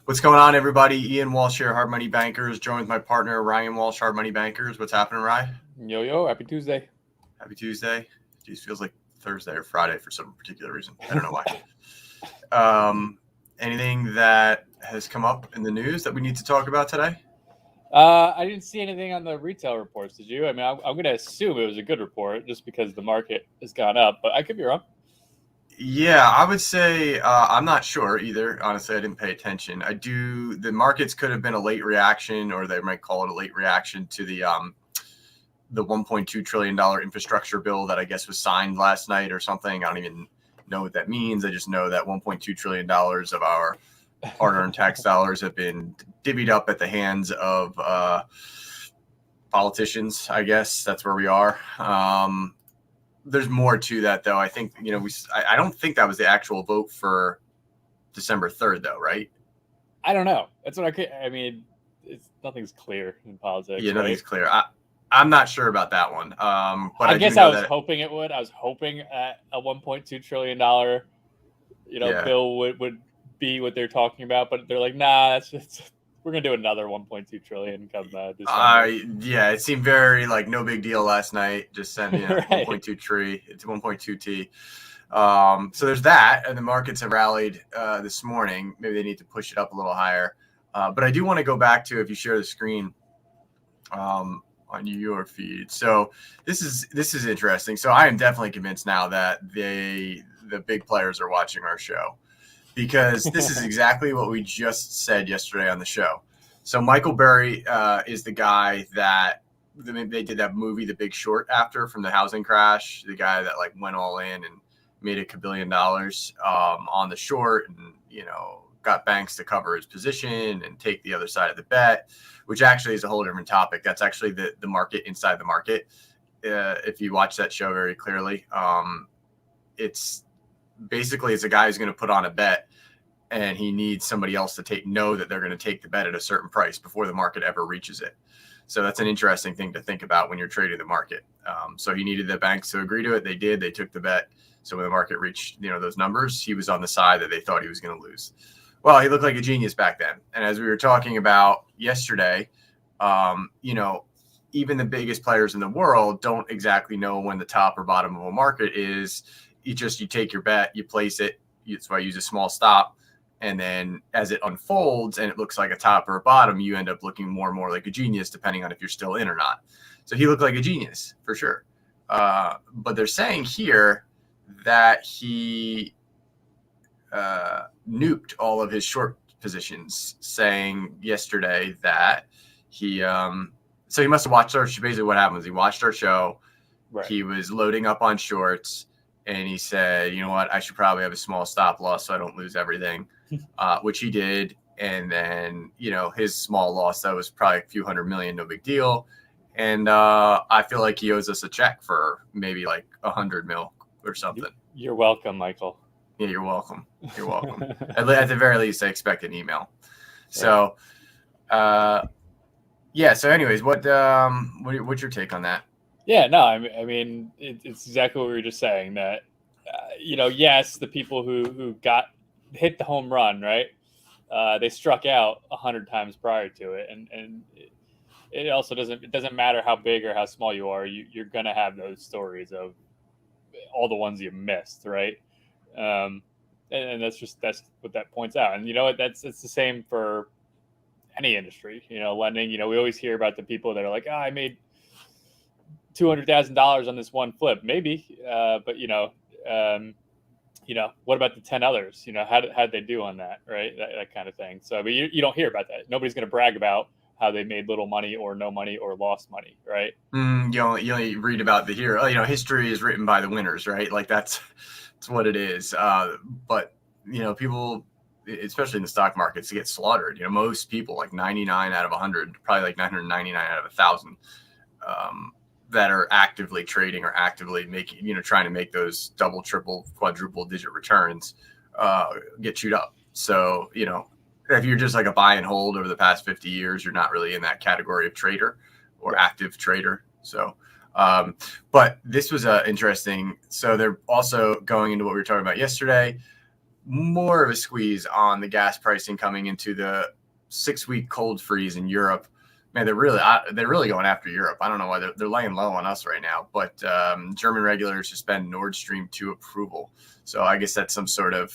What's going on, everybody? Ian Walsh here, Hard Money Bankers, joined with my partner, Ryan Walsh, Hard Money Bankers. What's happening, Ryan? Yo, happy Tuesday. Happy Tuesday. Geez, feels like Thursday or Friday for some particular reason. I don't know why. Anything that has come up in the news that we need to talk about today? I didn't see anything on the retail reports. Did you? I mean, I'm going to assume it was a good report just because the market has gone up, but I could be wrong. Yeah, I would say I'm not sure either. Honestly, I didn't pay attention. The markets could have been a late reaction, or they might call it a late reaction to the $1.2 trillion infrastructure bill that I guess was signed last night or something. I don't even know what that means. I just know that $1.2 trillion of our hard-earned tax dollars have been divvied up at the hands of politicians. I guess that's where we are. There's more to that, though. I think, I don't think that was the actual vote for December 3rd, though, right? I don't know. That's what I mean, nothing's clear in politics. Yeah, right? Nothing's clear. I'm not sure about that one. But I guess I was hoping it would. I was hoping a $1.2 trillion, bill would be what they're talking about, but they're like, nah, we're gonna do another 1.2 trillion come December. Yeah, it seemed very like no big deal last night. Just sending right. 1.2 tree. It's 1.2 T. So there's that, and the markets have rallied this morning. Maybe they need to push it up a little higher. But I do want to go back to, if you share the screen on your feed. So this is interesting. So I am definitely convinced now that the big players are watching our show, because this is exactly what we just said yesterday on the show. So Michael Burry is the guy that they did that movie, The Big Short, after, from the housing crash. The guy that like went all in and made $1 billion on the short, and got banks to cover his position and take the other side of the bet, which actually is a whole different topic. That's actually the market inside the market. If you watch that show very clearly, it's a guy who's going to put on a bet, and he needs somebody else to know that they're going to take the bet at a certain price before the market ever reaches it. So that's an interesting thing to think about when you're trading the market. So he needed the banks to agree to it. They did. They took the bet. So when the market reached those numbers, he was on the side that they thought he was going to lose. Well, he looked like a genius back then. And as we were talking about yesterday, even the biggest players in the world don't exactly know when the top or bottom of a market is. You take your bet, you place it. That's why I use a small stop. And then as it unfolds and it looks like a top or a bottom, you end up looking more and more like a genius, depending on if you're still in or not. So he looked like a genius for sure. But they're saying here that he nuked all of his short positions, saying yesterday that he must have watched our show. Basically what happened was he watched our show. Right. He was loading up on shorts, and he said, you know what, I should probably have a small stop loss so I don't lose everything, which he did. And then, his small loss, that was probably a few $100 million, no big deal. And I feel like he owes us a check for maybe like $100 million or something. You're welcome, Michael. Yeah, you're welcome. You're welcome. At the very least, I expect an email. So, So anyways, what's your take on that? Yeah, no, I mean, it's exactly what we were just saying, that, yes, the people who hit the home run, right? They struck out 100 times prior to it. And it also doesn't matter how big or how small you are. You're going to have those stories of all the ones you missed, right? And that's what that points out. And it's the same for any industry, lending. We always hear about the people that are like, I made $200,000 on this one flip, maybe, but what about the 10 others? How'd they do on that, right? That kind of thing. So, but you don't hear about that. Nobody's going to brag about how they made little money or no money or lost money, right? You only read about the hero. History is written by the winners, right? Like that's what it is. But people, especially in the stock markets, get slaughtered. Most people, like 99 out of 100, probably like 999 out of 1,000, that are actively trading or actively making, trying to make those double, triple, quadruple digit returns, get chewed up. So, if you're just like a buy and hold over the past 50 years, you're not really in that category of trader or active trader. So, but this was interesting. So they're also going into what we were talking about yesterday. more of a squeeze on the gas pricing coming into the 6-week cold freeze in Europe. Man, they're really going after Europe. I don't know why they're laying low on us right now, but German regulators suspend Nord Stream 2 approval. So I guess that's some sort of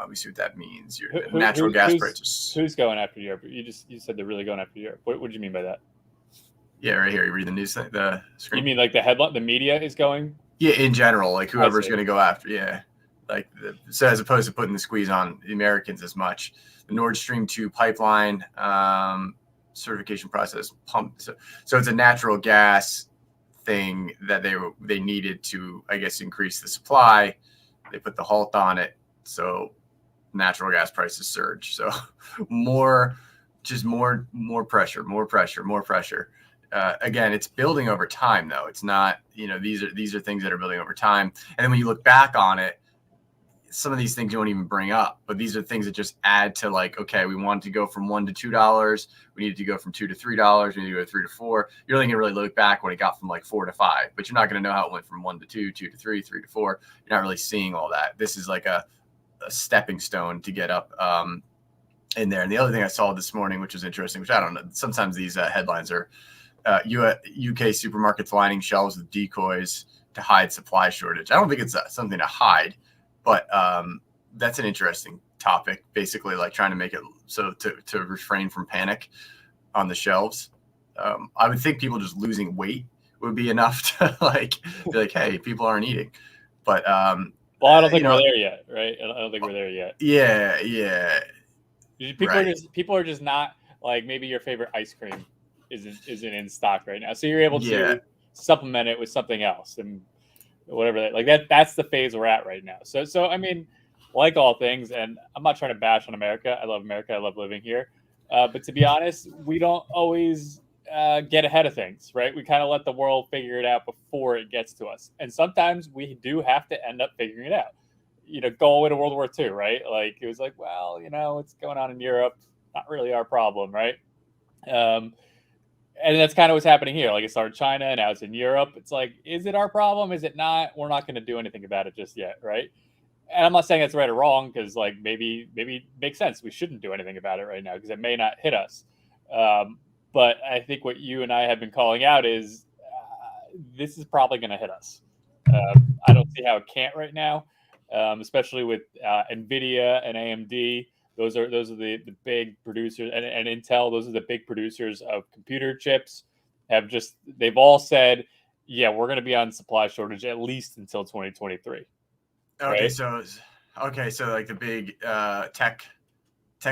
let me see what that means. Natural gas prices. Who's going after Europe? You said they're really going after Europe. What do you mean by that? Yeah, right here. You read the news, the screen. You mean like the headline? The media is going? Yeah, in general, like whoever's going to go after. Yeah, so as opposed to putting the squeeze on the Americans as much, the Nord Stream 2 pipeline certification process pump. So it's a natural gas thing that they needed to, I guess, increase the supply. They put the halt on it, so natural gas prices surge. So more pressure. Again, it's building over time, though. It's not, these are things that are building over time. And then when you look back on it, some of these things you won't even bring up, but these are things that just add to, like, okay, we wanted to go from $1 to $2. We needed to go from $2 to $3. We need to go 3 to 4. You're only going to really look back when it got from like 4 to 5, but you're not going to know how it went from 1 to 2, 2 to 3, 3 to 4. You're not really seeing all that. This is like a stepping stone to get up in there. And the other thing I saw this morning, which was interesting, which I don't know, sometimes these headlines are UK supermarkets lining shelves with decoys to hide supply shortage. I don't think it's something to hide, but that's an interesting topic. Basically, like trying to make it so to refrain from panic on the shelves. I would think people just losing weight would be enough to be like, hey, people aren't eating. But well, I don't think we're there yet, right? I don't think we're there yet. Yeah. People are just not, like, maybe your favorite ice cream isn't in stock right now, so you're able to supplement it with something else and whatever. That's the phase we're at right now. So I mean, like all things, and I'm not trying to bash on America. I love America. I love living here. But to be honest, we don't always get ahead of things, right? We kind of let the world figure it out before it gets to us. And sometimes we do have to end up figuring it out. Go all the way to World War II, right? Like, it was like, well, what's going on in Europe, not really our problem, right? And that's kind of what's happening here. Like, it started China, and now it's in Europe. It's like, is it our problem? Is it not? We're not going to do anything about it just yet, right? And I'm not saying that's right or wrong, because, like, maybe it makes sense. We shouldn't do anything about it right now because it may not hit us. But I think what you and I have been calling out is this is probably going to hit us. I don't see how it can't right now, especially with NVIDIA and AMD. Those are the big producers, and Intel. Those are the big producers of computer chips. They've all said, yeah, we're going to be on supply shortage at least until 2023. Okay, right? so like the big tech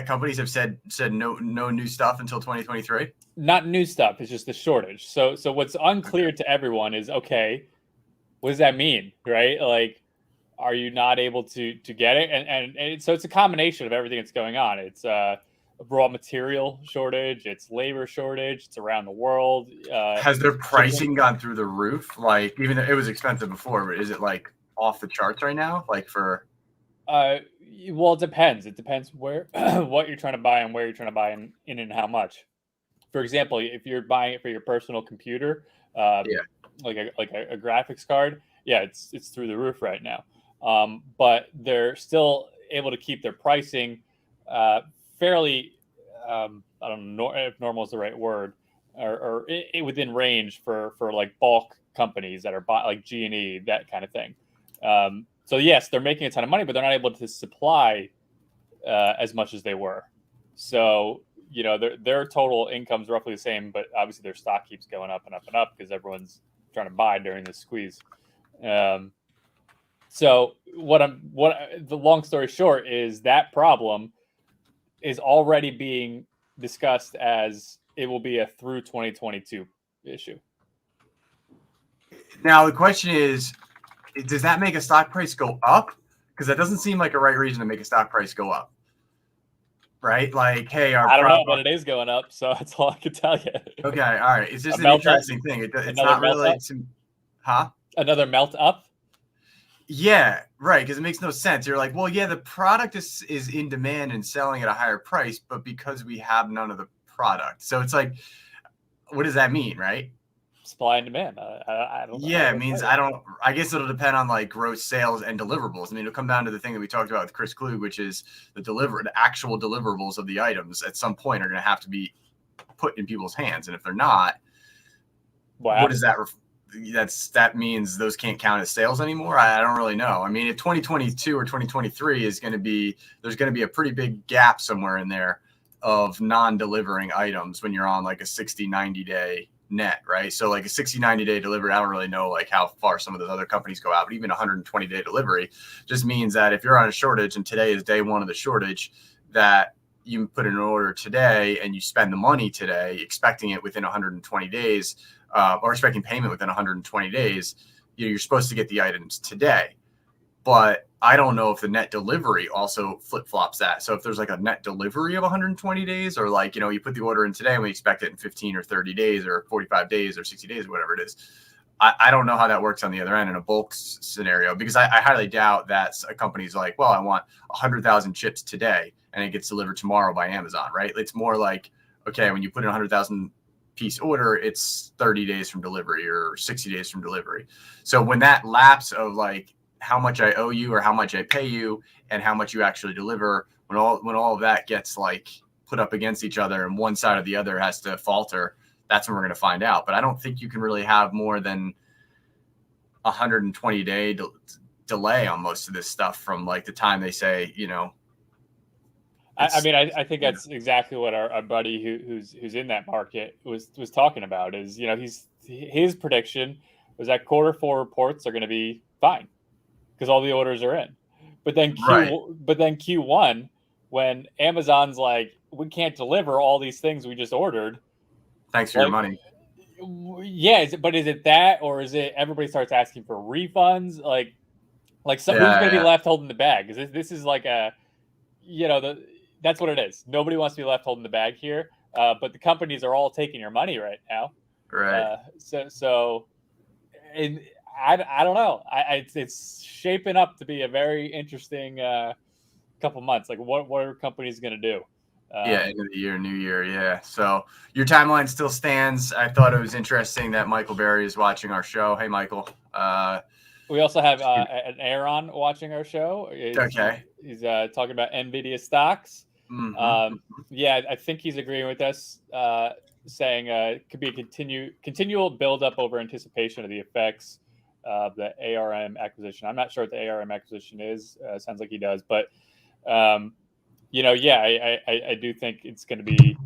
companies have said no new stuff until 2023. Not new stuff. It's just the shortage. So what's unclear to everyone is, okay, what does that mean, right? Like, are you not able to get it? And so it's a combination of everything that's going on. It's a raw material shortage. It's labor shortage. It's around the world. Has their pricing gone through the roof? Like, even though it was expensive before, but is it like off the charts right now? Like for well, it depends. It depends where what you're trying to buy and where you're trying to buy in and how much. For example, if you're buying it for your personal computer, like a graphics card, yeah, it's through the roof right now. But they're still able to keep their pricing fairly, I don't know if normal is the right word, or within range for like bulk companies that are like G&E, that kind of thing. So yes, they're making a ton of money, but they're not able to supply as much as they were. So their total income's roughly the same, but obviously their stock keeps going up and up and up because everyone's trying to buy during this squeeze. So the long story short is that problem is already being discussed as it will be a through 2022 issue. Now the question is, does that make a stock price go up? Because that doesn't seem like a right reason to make a stock price go up. Right? Like, hey, I don't know, but it is going up, so that's all I can tell you. Okay, all right. It's just an interesting thing. It's not really, another melt up. Yeah, right. Because it makes no sense. You're like, well, yeah, the product is in demand and selling at a higher price, but because we have none of the product, so it's like, what does that mean, right? supply and demand. I don't. Yeah, it means I guess it'll depend on like gross sales and deliverables. I mean, it'll come down to the thing that we talked about with Chris Klug, which is the actual deliverables of the items at some point are going to have to be put in people's hands, and if they're not, what does that? That means those can't count as sales anymore. I don't really know. I mean, if 2022 or 2023 is going to be, there's going to be a pretty big gap somewhere in there of non-delivering items when you're on like a 60, 90 day net, right? So like a 60, 90 day delivery, I don't really know like how far some of those other companies go out, but even 120 day delivery just means that if you're on a shortage and today is day one of the shortage, that you put in an order today and you spend the money today, expecting it within 120 days, or expecting payment within 120 days, you're supposed to get the items today. But I don't know if the net delivery also flip-flops that. So if there's like a net delivery of 120 days, or like, you put the order in today and we expect it in 15 or 30 days or 45 days or 60 days or whatever it is. I don't know how that works on the other end in a bulk scenario, because I highly doubt that a company's like, well, I want 100,000 chips today and it gets delivered tomorrow by Amazon, right? It's more like, okay, when you put in 100,000 piece order, it's 30 days from delivery or 60 days from delivery. So when that lapse of like how much I owe you or how much I pay you and how much you actually deliver, when all of that gets like put up against each other and one side or the other has to falter, that's when we're going to find out. But I don't think you can really have more than 120 day delay on most of this stuff from like the time they say, I mean, I think that's exactly what our buddy who's in that market was talking about. Is his prediction was that Q4 reports are going to be fine because all the orders are in, but then Q1 when Amazon's like, we can't deliver all these things we just ordered. Thanks for your money. Yeah, but is it that, or is it everybody starts asking for refunds? Who's going to be left holding the bag? Because this is like a, that's what it is. Nobody wants to be left holding the bag here, but the companies are all taking your money right now. Right. I don't know. It's shaping up to be a very interesting couple months. Like, what are companies going to do? End of the year, new year. Yeah. So your timeline still stands. I thought it was interesting that Michael Burry is watching our show. Hey, Michael. We also have an Aaron watching our show. He's talking about NVIDIA stocks. Mm-hmm. I think he's agreeing with us, saying it could be a continual buildup over anticipation of the effects of the ARM acquisition. I'm not sure what the ARM acquisition is. Sounds like he does, but I do think it's going to be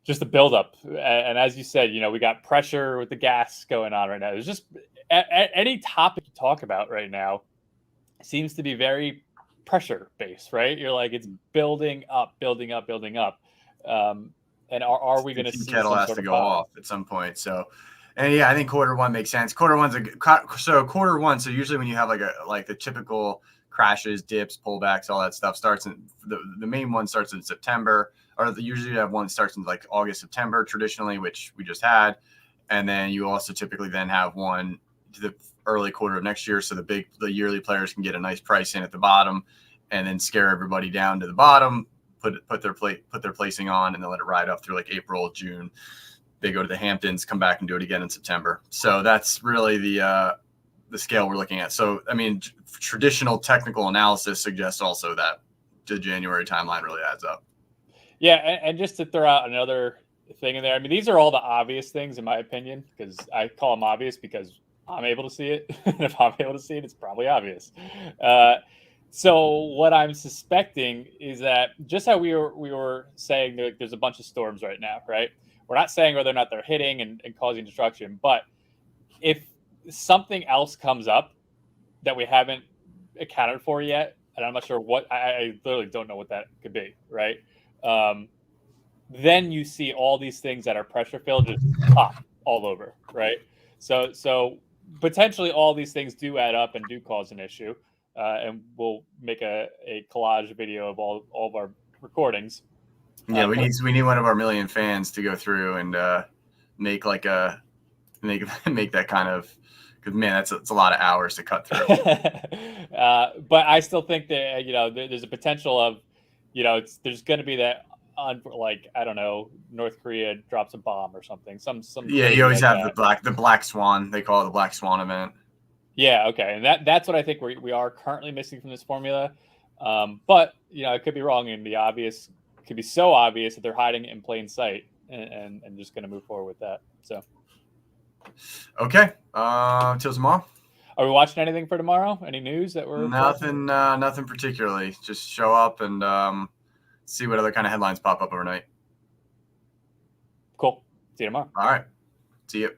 just a buildup. And as you said, we got pressure with the gas going on right now. There's just any topic you talk about right now seems to be very pressure based, right? You're like, it's building up. And are we going to see kettle has to go off at some point? So, and I think Q1 makes sense. Q1. So usually when you have like the typical crashes, dips, pullbacks, all that stuff starts in the main one starts in September, or usually you have one that starts in like August, September traditionally, which we just had. And then you also typically then have one to the early quarter of next year. So the yearly players can get a nice price in at the bottom and then scare everybody down to the bottom, put their placing on, and then let it ride up through like April, June. They go to the Hamptons, come back and do it again in September. So that's really the scale we're looking at. So, I mean, traditional technical analysis suggests also that the January timeline really adds up. Yeah. And just to throw out another thing in there, I mean, these are all the obvious things in my opinion, because I call them obvious because I'm able to see it. And if I'm able to see it, it's probably obvious. So what I'm suspecting is that just how we were saying there's a bunch of storms right now, right? We're not saying whether or not they're hitting and causing destruction, but if something else comes up that we haven't accounted for yet, and I'm not sure what, I literally don't know what that could be, right? Then you see all these things that are pressure filled just pop all over, right? So potentially all these things do add up and do cause an issue, and we'll make a collage video of all of our recordings. Yeah, we need one of our million fans to go through and make that kind of, because man, it's a lot of hours to cut through. But I still think that there's a potential of there's going to be that on like, I don't know, North Korea drops a bomb or something. Some Yeah, you always have the black swan. They call it the black swan event. Yeah, okay, and that's what I think we are currently missing from this formula. But it could be wrong, and the obvious could be so obvious that they're hiding it in plain sight, and just going to move forward with that. So, okay, till tomorrow. Are we watching anything for tomorrow? Any news that we're nothing particularly. Just show up and see what other kind of headlines pop up overnight. Cool. See you tomorrow. All right. See you.